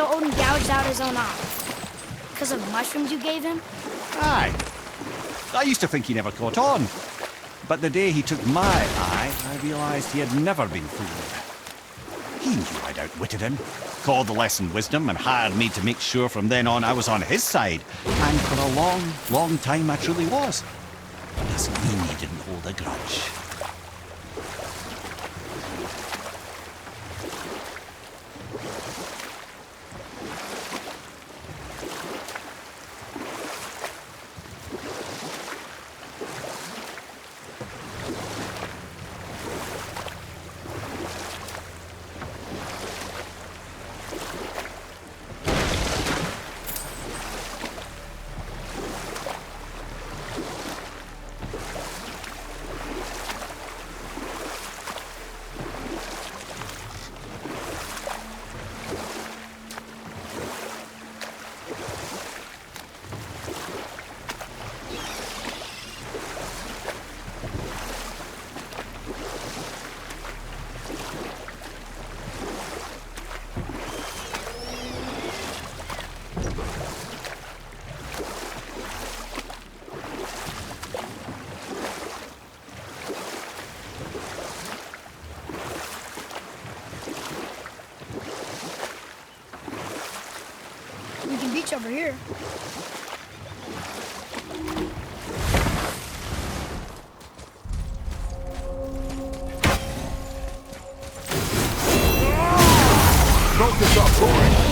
So Odin gouged out his own eye. Because of mushrooms you gave him? Aye. I used to think he never caught on. But the day he took my eye, I realised he had never been fooled. He knew I'd outwitted him, called the lesson wisdom, and hired me to make sure from then on I was on his side. And for a long, long time I truly was. Doesn't mean he didn't hold a grudge. We can beach over here. Focus up, boys.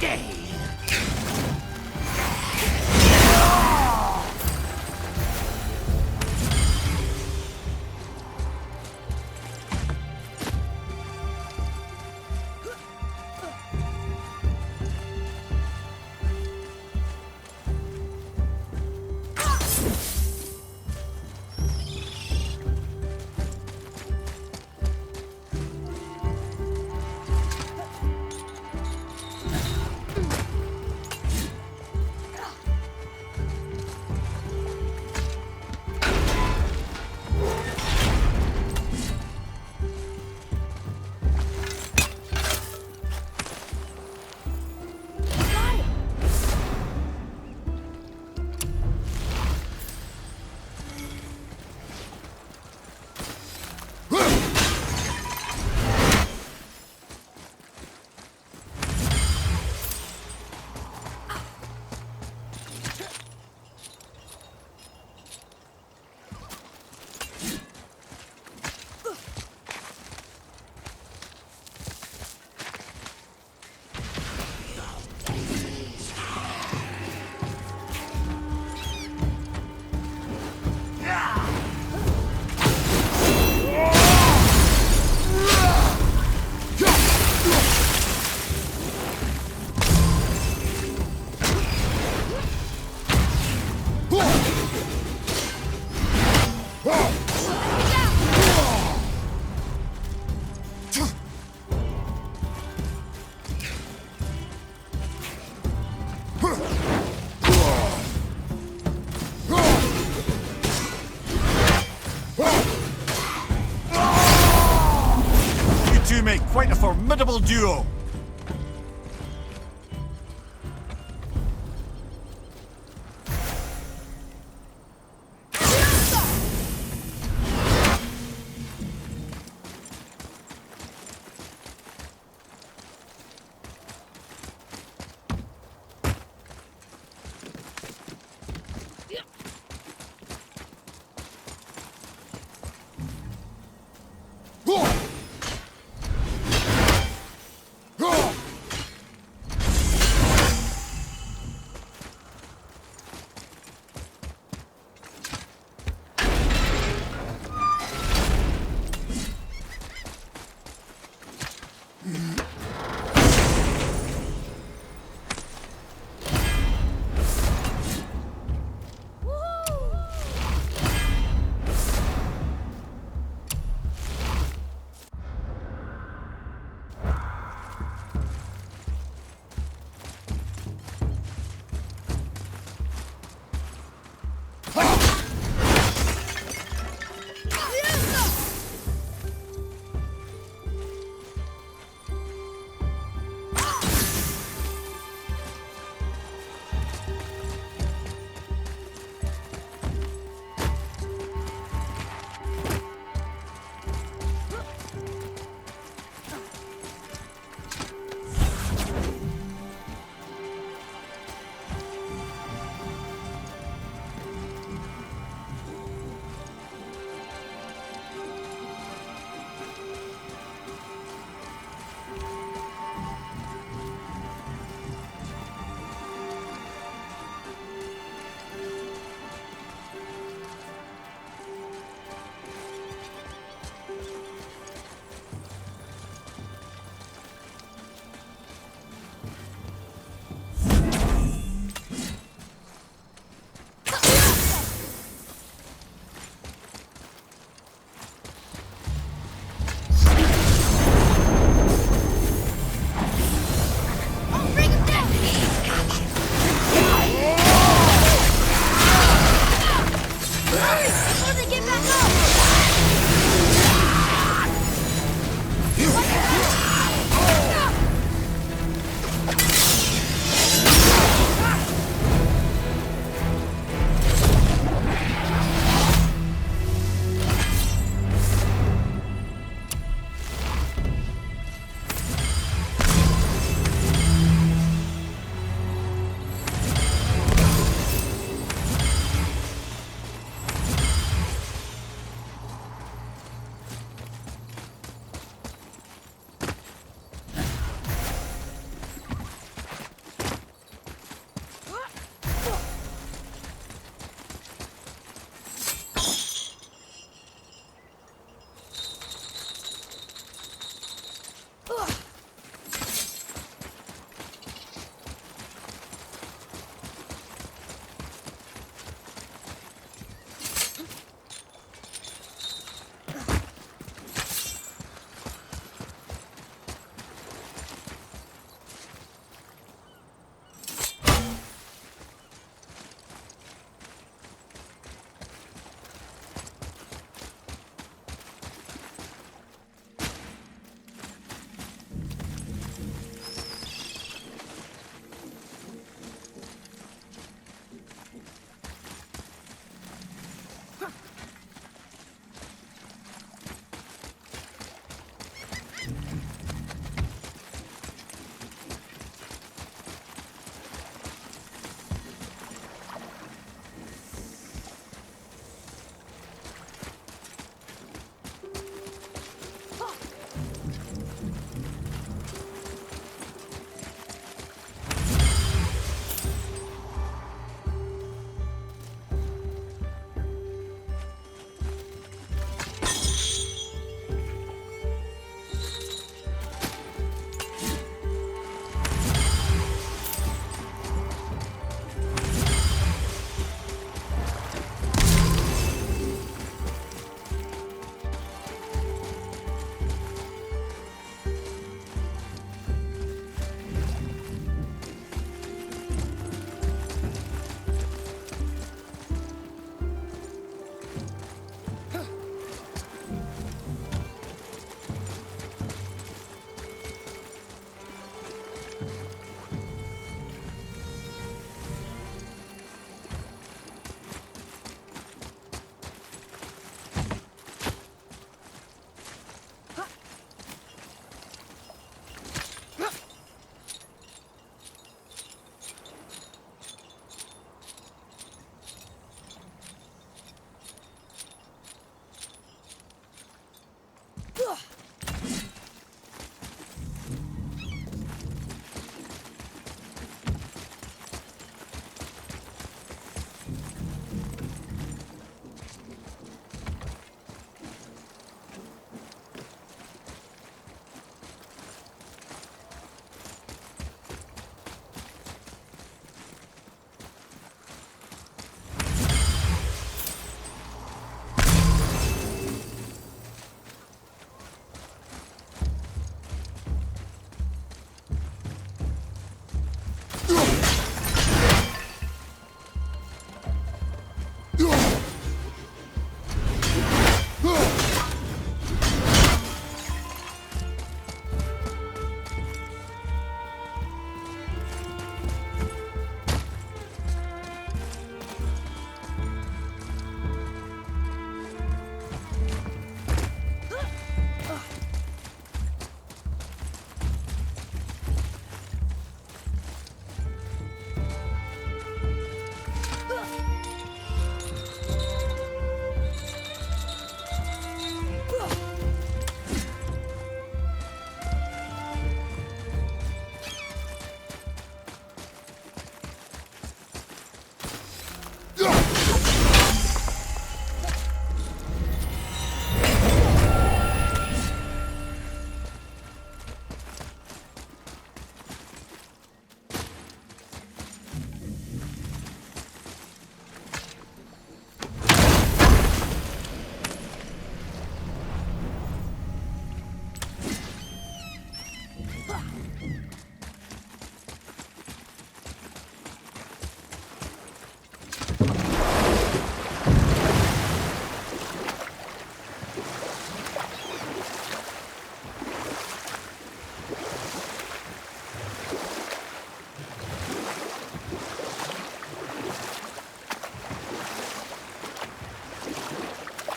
You two make quite a formidable duo.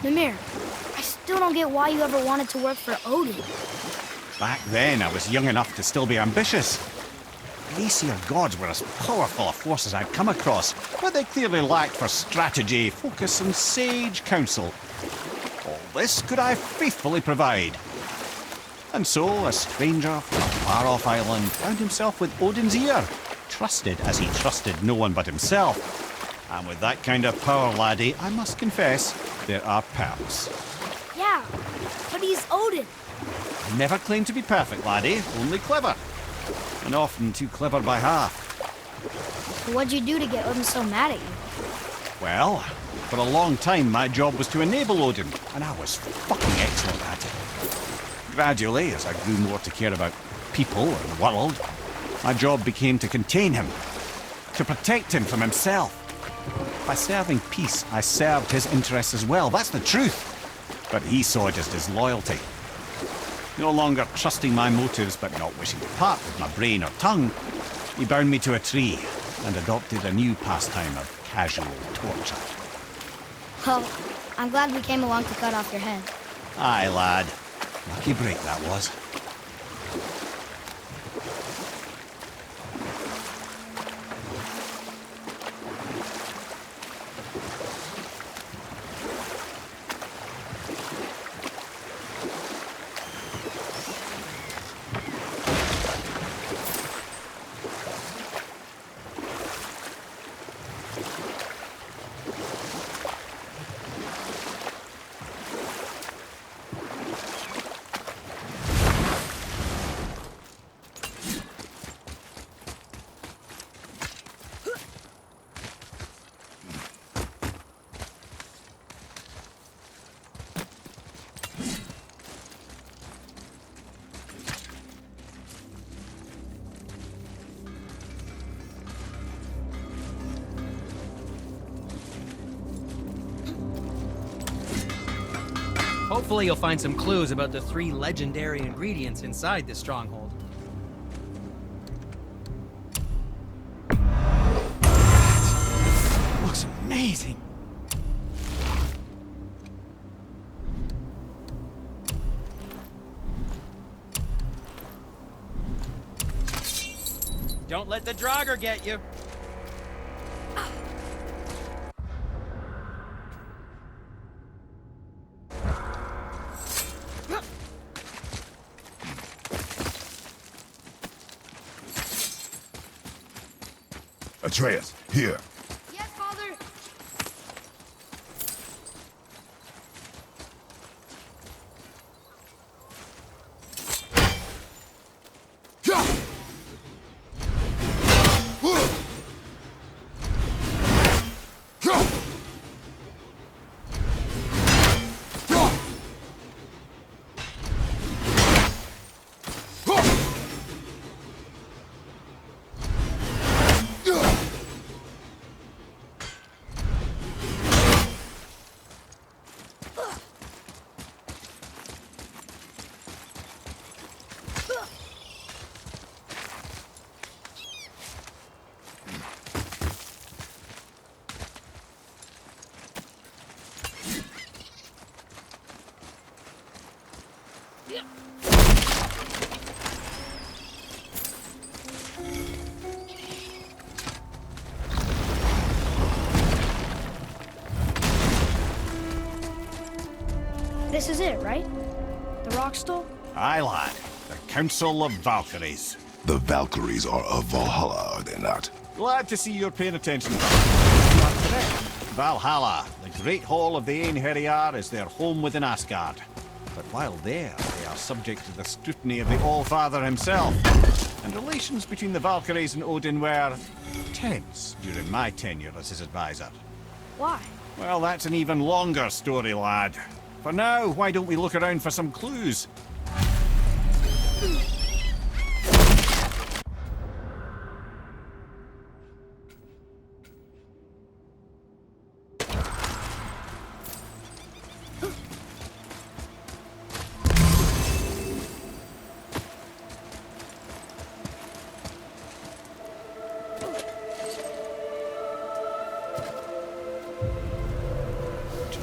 Mimir, I still don't get why you ever wanted to work for Odin. Back then, I was young enough to still be ambitious. The Aesir gods were as powerful a force as I'd come across, but they clearly lacked for strategy, focus, and sage counsel. All this could I faithfully provide. And so, a stranger from a far-off island found himself with Odin's ear, trusted as he trusted no one but himself. And with that kind of power, laddie, I must confess, there are perks. Yeah, but he's Odin. I never claimed to be perfect, laddie, only clever. And often too clever by half. What'd you do to get Odin so mad at you? Well, for a long time my job was to enable Odin, and I was fucking excellent at it. Gradually, as I grew more to care about people and the world, my job became to contain him, to protect him from himself. By serving peace, I served his interests as well, that's the truth. But he saw it as disloyalty. No longer trusting my motives, but not wishing to part with my brain or tongue, he bound me to a tree and adopted a new pastime of casual torture. Well, I'm glad we came along to cut off your head. Aye, lad. Lucky break that was. Hopefully you'll find some clues about the 3 legendary ingredients inside this stronghold. Looks amazing. Don't let the Draugr get you. Atreus, here. Yes, Father. This is it, right? The rock stool? Aye, lad. The Council of Valkyries. The Valkyries are of Valhalla, are they not? Glad to see you're paying attention. You are correct. Valhalla, the great hall of the Einherjar, is their home within Asgard. But while there, they are subject to the scrutiny of the All-Father himself. And relations between the Valkyries and Odin were tense during my tenure as his advisor. Why? Well, that's an even longer story, lad. For now, why don't we look around for some clues?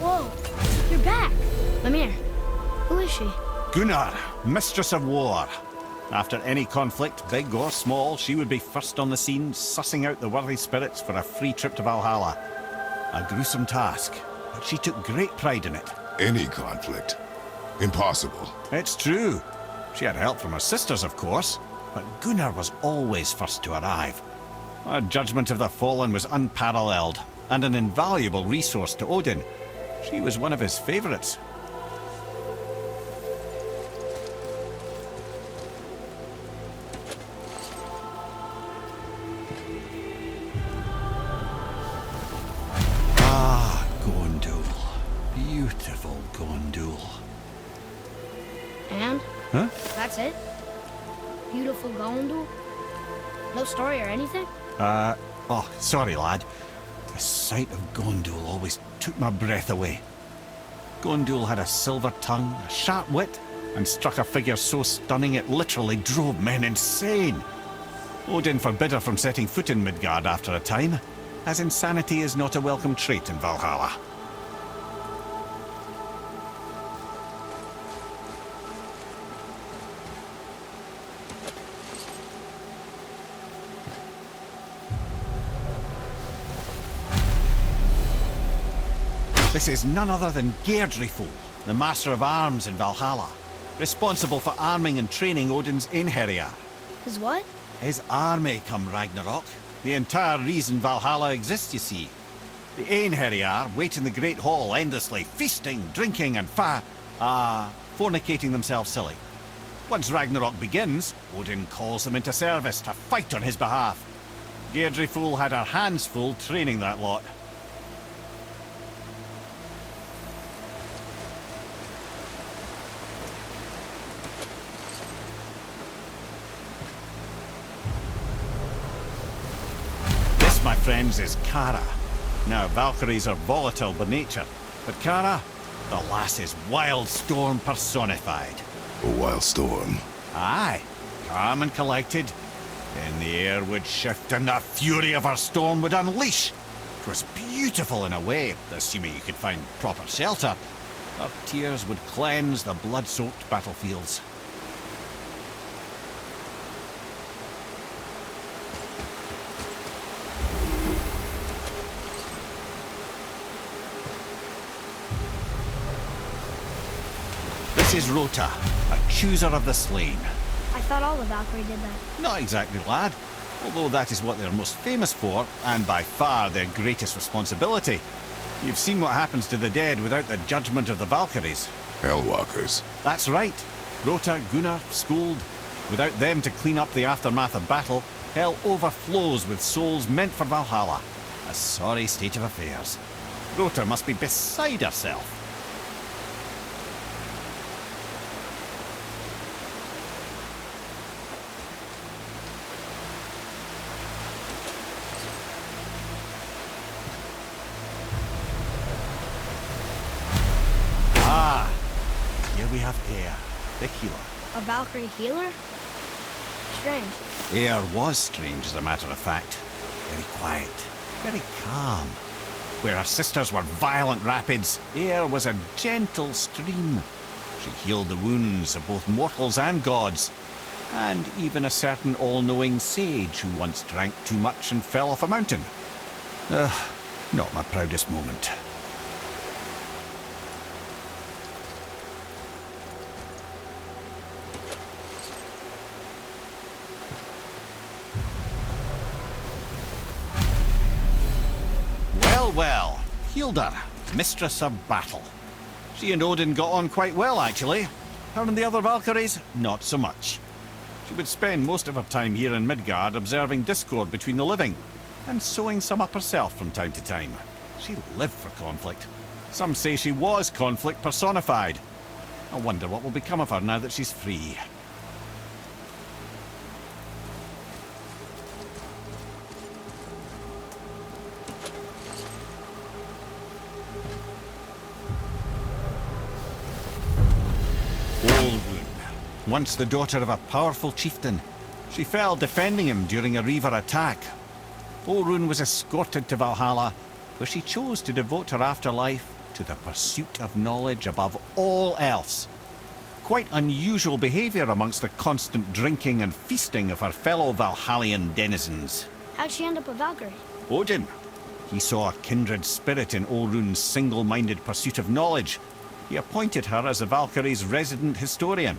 Whoa, you're back. she? Gunnar, Mistress of War. After any conflict, big or small, she would be first on the scene, sussing out the worthy spirits for a free trip to Valhalla. A gruesome task, but she took great pride in it. Any conflict. Impossible. It's true. She had help from her sisters, of course, but Gunnar was always first to arrive. Her judgment of the fallen was unparalleled, and an invaluable resource to Odin. She was one of his favourites. Ah, Gondul. Beautiful Gondul. And? Huh? That's it? Beautiful Gondul? No story or anything? Oh, sorry, lad. The sight of Gondul always took my breath away. Gondul had a silver tongue, a sharp wit, and struck a figure so stunning it literally drove men insane. Odin forbid her from setting foot in Midgard after a time, as insanity is not a welcome trait in Valhalla. This is none other than Geirdriful, the Master of Arms in Valhalla, responsible for arming and training Odin's Einherjar. His what? His army come Ragnarok. The entire reason Valhalla exists, you see. The Einherjar wait in the Great Hall endlessly, feasting, drinking, and fornicating themselves silly. Once Ragnarok begins, Odin calls them into service to fight on his behalf. Geirdriful had her hands full training that lot. My friends, is Kara. Now, Valkyries are volatile by nature, but Kara, the lass is wild storm personified. A wild storm. Aye, calm and collected. Then the air would shift and the fury of her storm would unleash. 'Twas beautiful in a way, assuming you could find proper shelter. Her tears would cleanse the blood-soaked battlefields. This is Rota, a chooser of the slain. I thought all the Valkyrie did that. Not exactly, lad. Although that is what they're most famous for, and by far their greatest responsibility. You've seen what happens to the dead without the judgment of the Valkyries. Hellwalkers. That's right. Rota, Gunnar, Skuld. Without them to clean up the aftermath of battle, hell overflows with souls meant for Valhalla. A sorry state of affairs. Rota must be beside herself. We have Eir, the healer. A Valkyrie healer? Strange. Eir was strange, as a matter of fact. Very quiet, very calm. Where her sisters were violent rapids, Eir was a gentle stream. She healed the wounds of both mortals and gods, and even a certain all-knowing sage who once drank too much and fell off a mountain. Not my proudest moment. Well, Hildar, Mistress of Battle. She and Odin got on quite well, actually. Her and the other Valkyries, not so much. She would spend most of her time here in Midgard observing discord between the living, and sewing some up herself from time to time. She lived for conflict. Some say she was conflict personified. I wonder what will become of her now that she's free. Once the daughter of a powerful chieftain, she fell defending him during a Reaver attack. Orun was escorted to Valhalla, where she chose to devote her afterlife to the pursuit of knowledge above all else. Quite unusual behaviour amongst the constant drinking and feasting of her fellow Valhallian denizens. How'd she end up a Valkyrie? Odin. He saw a kindred spirit in Olrun's single-minded pursuit of knowledge. He appointed her as the Valkyrie's resident historian.